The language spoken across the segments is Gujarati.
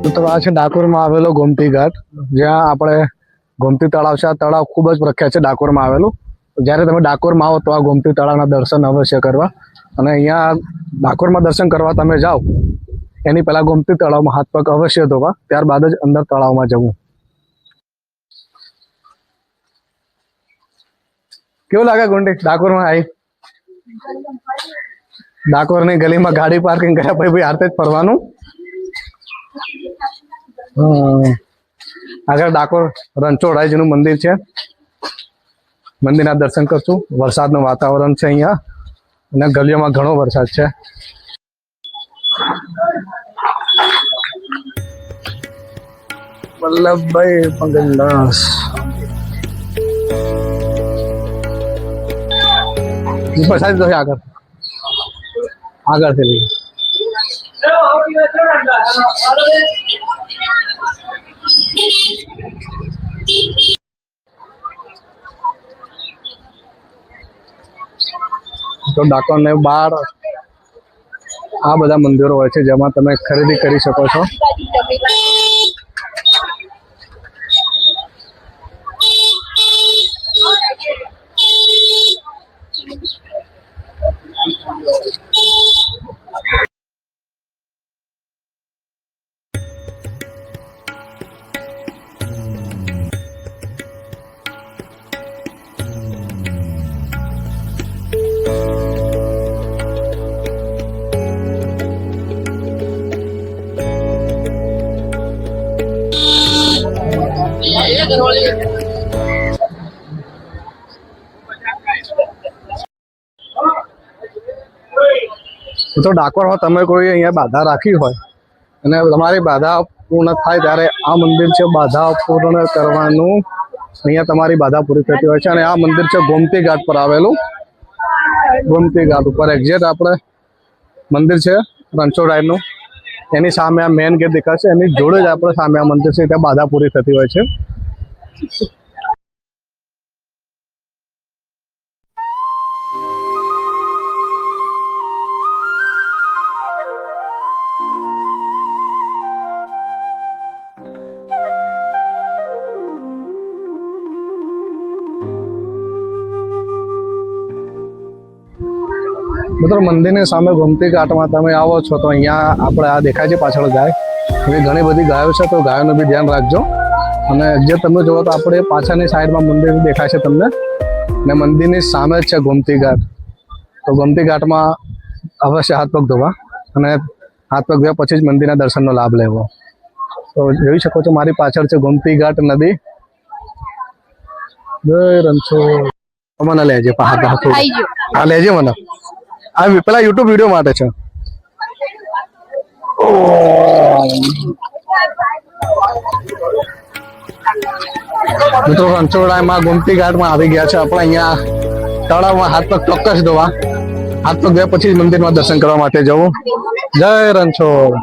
તો આ છે ડાકોરમાં આવેલો ગોમતી ઘાટ, જ્યાં આપણે ગોમતી તળાવ છે. આ તળાવ ખૂબ જ પ્રખ્યાત છે ડાકોરમાં આવેલું. જ્યારે તમે ડાકોરમાં આવો તો આ ગોમતી તળાવના દર્શન અવશ્ય કરવા. અને અહીંયા ડાકોરમાં દર્શન કરવા તમે જાઓ એની પહેલા ગોમતી તળાવમાં હાથ પગ અવશ્ય ધોવા, ત્યારબાદ જ અંદર તળાવમાં જવું. કેવું લાગે ગુંડી ડાકોરમાં આવી? ડાકોરની ગલીમાં ગાડી પાર્કિંગ કર્યા પછી હાથે જ ફરવાનું. આગળ ડાકોર રણછોડરાયજીનું મંદિર છે. મંદિરના દર્શન કરશું. વરસાદનું વાતાવરણ છે અહીંયા અને ગલીઓમાં ઘણો વરસાદ છે. વલ્લભભાઈ પંગલદાસ પછાડી દો આગળ આગળથી લઈએ. તો ડાકોરને બહાર આ બધા મંદિરો હોય છે જેમાં તમે ખરીદી કરી શકો છો. તો ડાકોરમાં તમે કોઈ અહીંયા બાધા રાખી હોય અને તમારી બાધા પૂર્ણ થાય ત્યારે આ મંદિર છે બાધા પૂર્ણ કરવાનું. અહીંયા તમારી બાધા પૂરી થતી હોય છે. અને આ મંદિર છે ગોમતી ઘાટ પર આવેલું. ગોમતી ઘાટ ઉપર એક્ઝેક્ટ આપણે મંદિર છે રણછોડરાયનું. એની સામે આ મેન ગેટ દેખાશે, એની જોડે જ આપણે સામે આ મંદિર છે, ત્યાં બાધા પૂરી થતી હોય છે. મિત્રો મંદિરની સામે ગોમતી ઘાટમાં તમે આવો છો તો અહીંયા આપણે આ દેખાય છે પાછળ ગાય, એવી ઘણી બધી ગાયો છે. તો ગાયોનું બી ધ્યાન રાખજો. અને જે તમે જુઓ તો આપણે પાછળની સાઈડમાં મંદિર દેખાય છે તમને, ને મંદિરની સામે જ છે ગોમતી ઘાટ. તો ગોમતી ઘાટમાં અવશ્ય હાથ પગ ધોવા અને હાથ પગ ધોયા પછી જ મંદિરના દર્શનનો લાભ લેવો. તો જોઈ શકો છો મારી પાછળ છે ગોમતી ઘાટ નદી. જય રણછોડ. મને લેજે હા લેજે મને. આ પેલા યુટ્યુબ વિડીયો માટે છે. મિત્રો રણછોડરાયમાં ગોમતી ઘાટમાં આવી ગયા છે આપણે. અહીંયા તળાવમાં હાથ પગ ચોક્કસ ધોવા, હાથ પગ ધોયા પછી જ મંદિરમાં દર્શન કરવા માટે જવું. જય રણછોડ.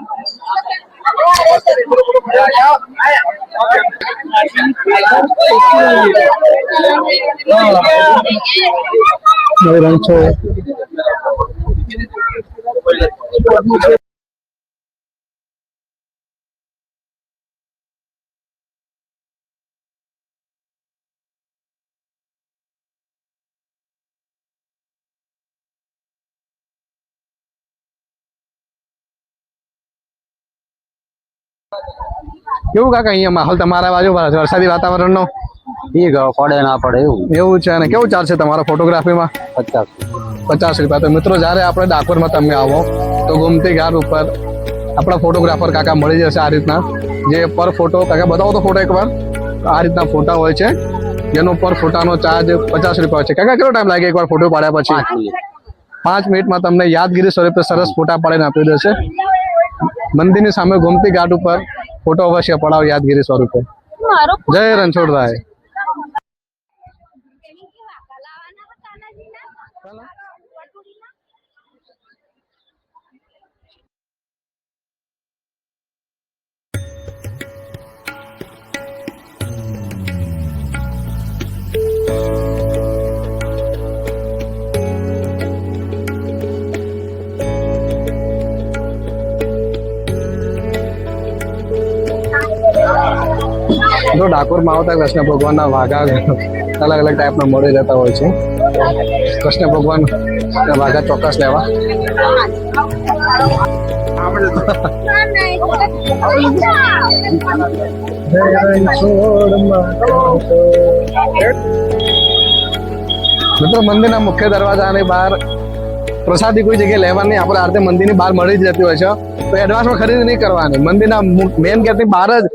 જય રણછોડ. કેવું કાકા અહીંયા માહોલ તમારા બાજુ વરસાદી વાતાવરણનો? પડે ના પડે એવું છે. અને કેવું ચાલશે તમારા ફોટોગ્રાફીમાં? 50 રૂપિયા. તો મિત્રો જ્યારે આપણે ડાકોરમાં તમે આવો તો ગોમતી ઘાટ ઉપર આપણા ફોટોગ્રાફર કાકા મળી જશે આ રીતના, જે પર ફોટો કાકા બતાવો તો ફોટો એકવાર. આ રીતના ફોટા હોય છે જેનો પર ફોટાનો ચાર્જ 50 રૂપિયા હોય છે. કાકા કેટલો ટાઈમ લાગે એકવાર ફોટો પાડ્યા પછી? 5 મિનિટમાં તમને યાદગીરી સ્વરૂપે સરસ ફોટા પાડીને આપી દેશે. મંદિરની સામે ગોમતી ઘાટ ઉપર ફોટો અવશ્ય પડાવો યાદગીરી સ્વરૂપે. જય રણછોડરાય. તો ડાકોરમાં આવતા કૃષ્ણ ભગવાનના વાઘા અલગ અલગ ટાઈપના મળી રહેતા હોય છે. કૃષ્ણ ભગવાન વાઘા ચોક્કસ લેવા. મિત્રો મંદિરના મુખ્ય દરવાજાની બહાર પ્રસાદી કોઈ જગ્યાએ લેવાની, આપણે આરતી મંદિરની બહાર મળી જ જતી હોય છે, તો એડવાન્સમાં ખરીદી નહીં કરવાની. મંદિરના મેન ગેટની બહાર જ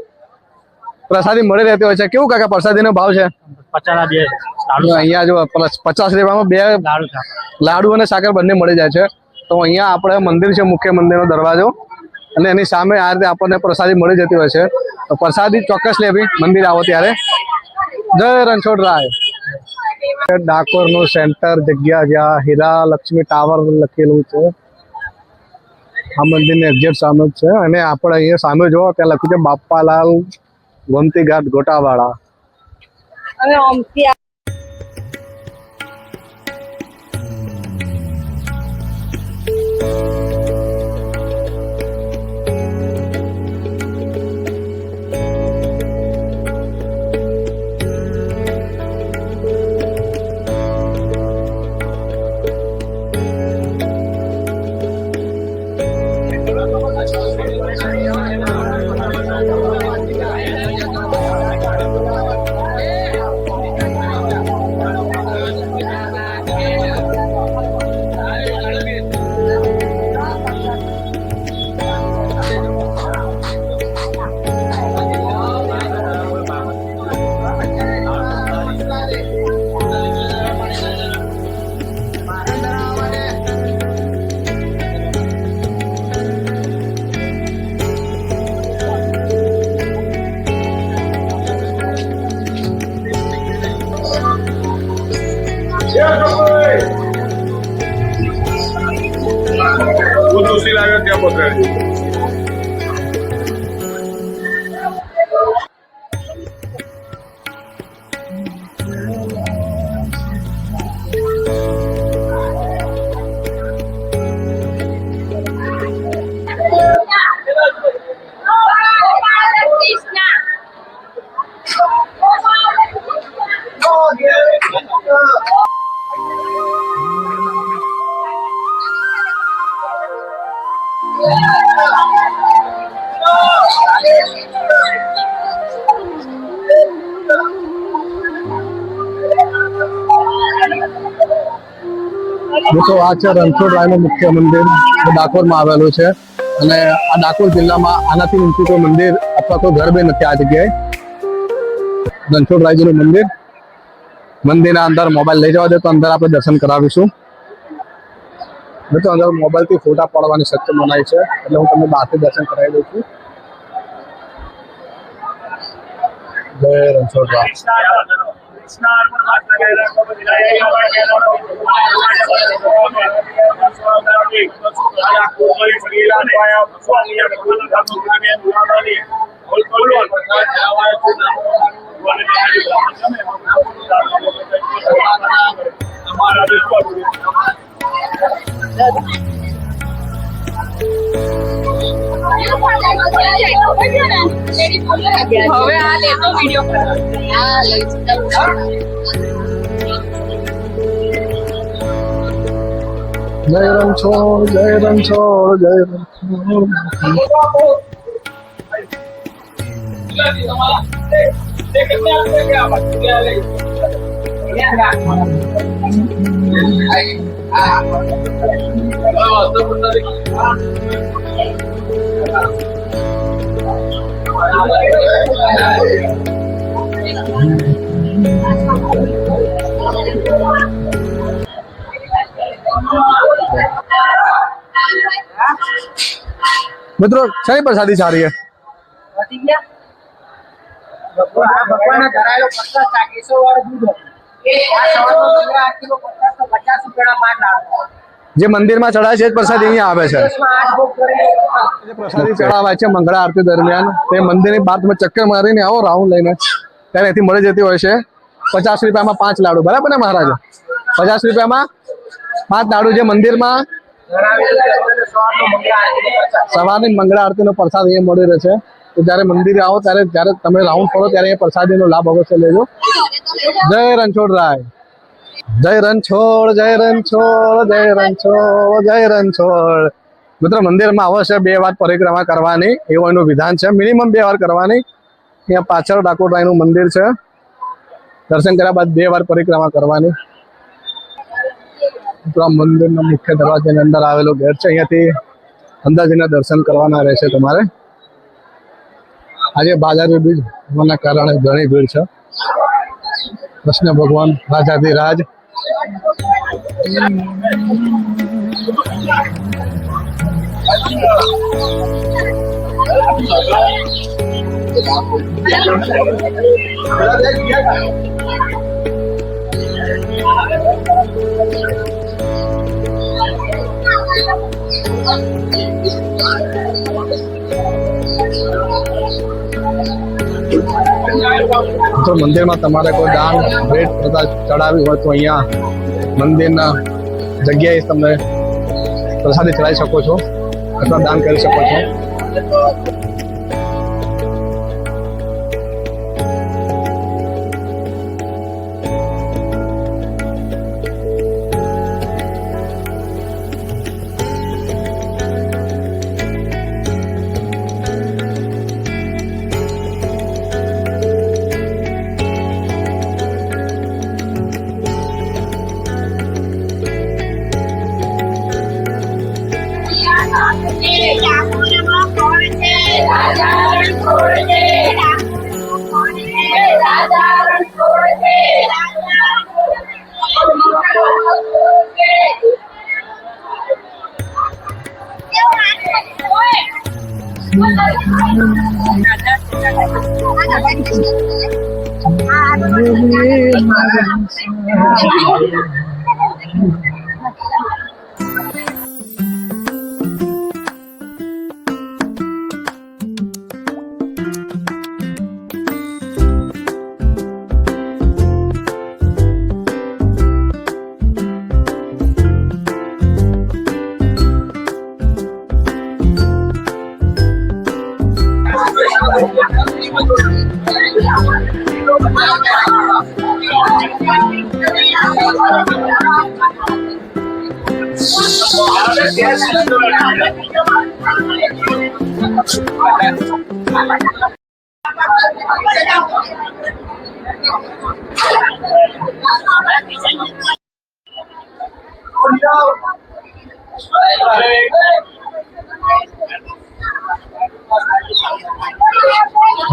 પ્રસાદી મળી રહેતી હોય છે. કેવું કાકા પ્રસાદીનો ભાવ છે? 50 અહીંયા જો 50 રૂપિયામાં 2 લાડુ અને સાકર બંને મળી જાય છે. તો અહીંયા આપણે મંદિર છે, મુખ્ય મંદિરનો દરવાજો, અને એની સામે આ રીતે આપણને પ્રસાદી મળી જતી હોય છે. તો પ્રસાદી ચોક્કસ લેવી મંદિર આવો ત્યારે. જય રણછોડરાય. ડાકોર નું સેન્ટર જગ્યા જ્યાં હીરા લક્ષ્મી ટાવર લખેલું છે, આ મંદિરની એક્ઝેક્ટ સામે જ છે. અને આપણે અહીંયા સામે જો ત્યાં લખ્યું છે બાપાલાલ ગોમતી ઘાટ ગોટાવાળા. वो दूसरी लागत क्या पकड़ रही है? મિત્રો આ છે રણછોડરાયનું મુખ્ય મંદિર, ડાકોરમાં આવેલું છે. અને આ ડાકોર જિલ્લામાં આનાથી ઊંચું કોઈ મંદિર અથવા કોઈ ઘર બી નથી આ જગ્યાએ. રણછોડરાયજીનું મંદિર. મંદિરના અંદર મોબાઈલ લઈ જવા દે તો અંદર આપણે દર્શન કરાવીશું. મિત્રો અંદર મોબાઈલથી ફોટા પાડવાની શક્તિ મનાય છે, એટલે હું તમને બહારથી દર્શન કરાવી દઉં છું. જય રણછોડરાય. હવે આ લેતો વિડિયો આ લઈ જય રણછોડ, જય રણછોડ, જય રણછોડ. મિત્રો શાની પ્રસાદી સારી છે? ભગવાન ધરાયેલો 50 100 વાળો દૂધ આ સવારનો 8 કિલો 50 તો 50 રૂપિયાના 5 લાડવા જે મંદિરમાં ચડાય છે એ જ પ્રસાદી અહીંયા આવે છે. જે પ્રસાદી ચડાવાય છે મંગળા આરતી દરમિયાન, તે મંદિરની બહાર તમે ચક્કર મારીને આવો રાઉન્ડ લઈને, ત્યારે એથી મળી જતી હોય છે 50 રૂપિયામાં 5 લાડુ. બરાબર ને મહારાજ? 50 રૂપિયામાં 5 લાડુ જે મંદિરમાં સવારની મંગળા આરતીનો પ્રસાદ અહીંયા મળી રહે છે. તો જ્યારે મંદિરે આવો ત્યારે જ્યારે તમે રાઉન્ડ ફરો ત્યારે એ પ્રસાદીનો લાભ અવશ્ય લેજો. જય રણછોડરાય, જય રણછોડ, જય રણછોડ, જય રણછોડ, જય રણછોડ. મિત્રો મંદિરમાં અવશ્ય 2 વાર પરિક્રમા કરવાની એવું એનું વિધાન છે. મિનિમમ 2 વાર કરવાની. અહીંયા પાછળ ડાકોરરાયનું મંદિર છે. દર્શન કર્યા બાદ 2 વાર પરિક્રમા કરવાની. તો આ મંદિરના મુખ્ય દરવાજાની અંદર આવેલો ગેટ છે. અહીંયાથી અંદર જઈને દર્શન કરવાના રહેશે તમારે. આજે બાજારી બીજ હોવાના કારણે ઘણી ભીડ છે. કૃષ્ણ ભગવાન રાજાધિરાજ. તો મંદિરમાં તમારે કોઈ દાન ભેટ પ્રસાદ ચડાવી હોય તો અહીંયા મંદિરના જગ્યાએ તમે પ્રસાદી ચડાવી શકો છો અથવા દાન કરી શકો છો.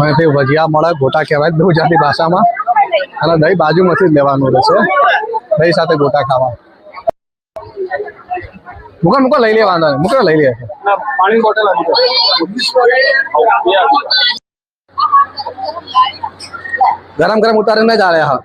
અહીંયાથી ભજીયા મળે, ગોટા કહેવાય ગુજરાતી ભાષામાં. અને દહીં બાજુમાંથી જ લેવાનું રહેશે. દહીં સાથે ગોટા ખાવા. મૂકો લઈ લે, વાંધો નહીં, મૂકો લઈ લે. પાણી બોટલ ગરમ ગરમ ઉતારીને જ આલે. હા,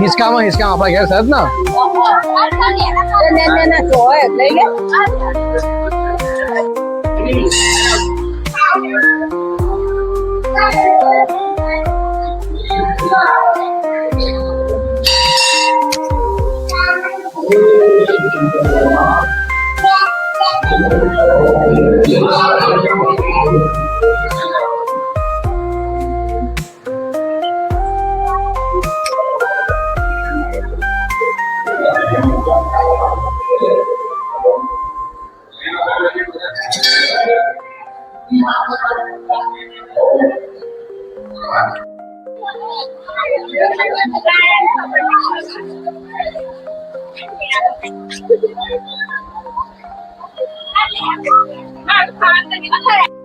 હિસકામાં આપણા ઘેર સાહેબ ને લઈ લે હા